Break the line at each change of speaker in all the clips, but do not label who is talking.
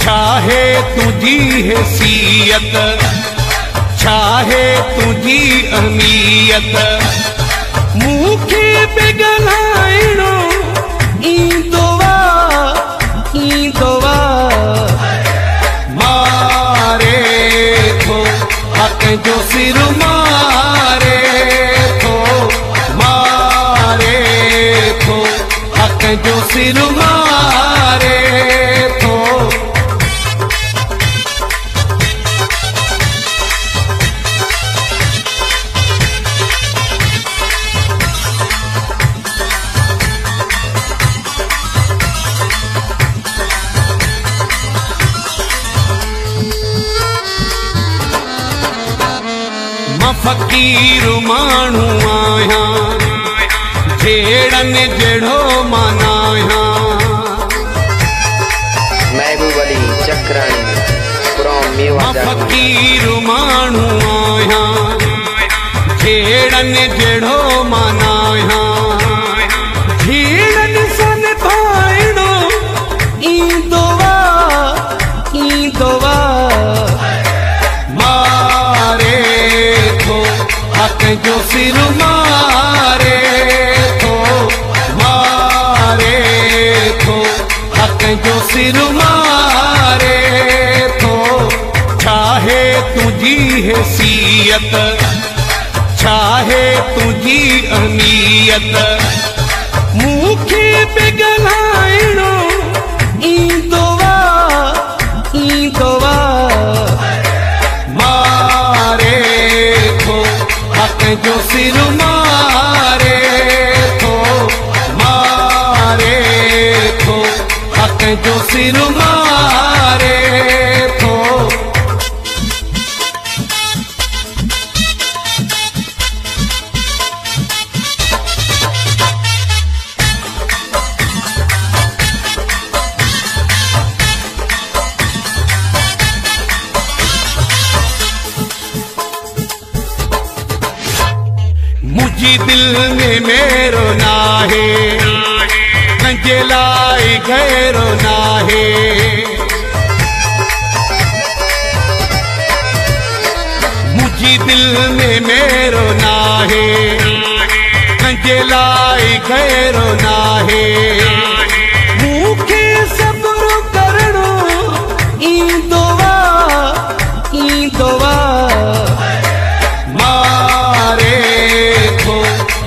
चाहे तुझी हैसियत, चाहे तुझी अहमियत, मूंखे पिघलाइणो ईंदो मारे थो हक़ जो सिर मारे थो, मारे थो हक़ जो सिर मारे थो। फ़कीर माण्हू आहियां, जहिड़नि जहिड़ो मां आहियां।
महबूब अली चक्राणी फ्रॉम मेवाजा।
फ़कीर माण्हू आहियां, जहिड़नि जहिड़ो मां आहियां। जहिड़नि सां निभाइणो ईंदो हक़ जो सिर मारे थो, मारे थो हक़ जो सिर मारे थो। चाहे तुझी हैसियत, चाहे तुझी अहमियत, मूंखे पिघलाइणो ईंदो मारे थो हक़ जो सिर मारे थो, मारे थो हक़ जो सिर मारे थो। मुझी दिल में मेरो नाहे, कंहिंजे लाइ गैरो नाहे। मुझी दिल में मेरो नाहे, कंहिंजे लाइ गैरो नाहे। मूंखे सब्र करणो ईंदो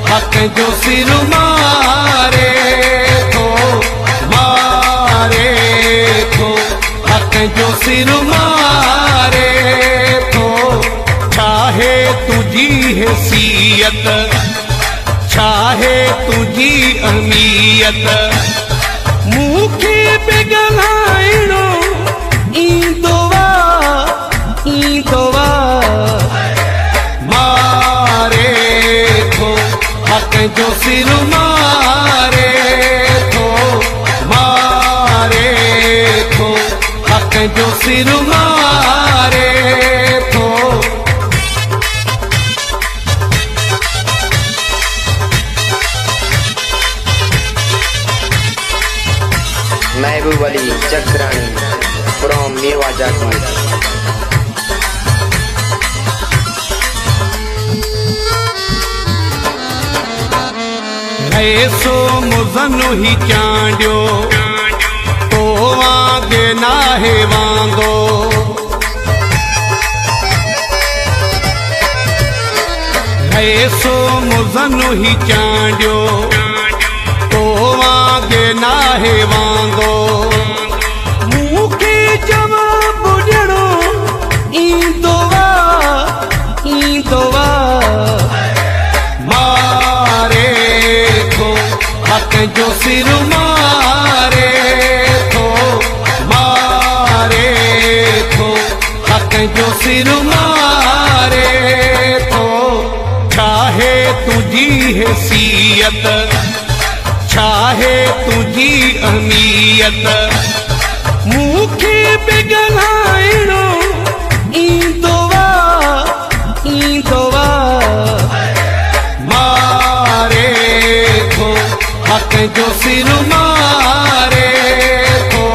हक़ जो सिर मारे थो, मारे थो हक़ जो सिर मारे थो। चाहे तुझी हैसियत, चाहे तुझी अहमियत, मूंखे पिघलाइणो ईंदो मारे थो हक़ जो सिर मारे थो, मारे थो हक़ जो सिर मारे थो।
महबूब अली चक्राणी फ्रॉम मेवाजा।
ऐसो मुज़नु ही चांडियो, तो वांगे नाहे वांगो। ऐसो मुज़नु ही चांडियो, तो वांगे नाहे वांगो। मूंखे जवाब ॾियणो ईंदो मारे थो हक़ जो सिर मारे थो, मारे थो हक़ जो सिर मारे थो। चाहे तुझी हैसियत, चाहे तुझी अहमियत, मूंखे पिघलाइणो ईंदो मारे थो हक़ जो सिर मारे थो,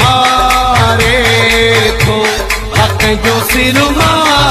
मारे मारे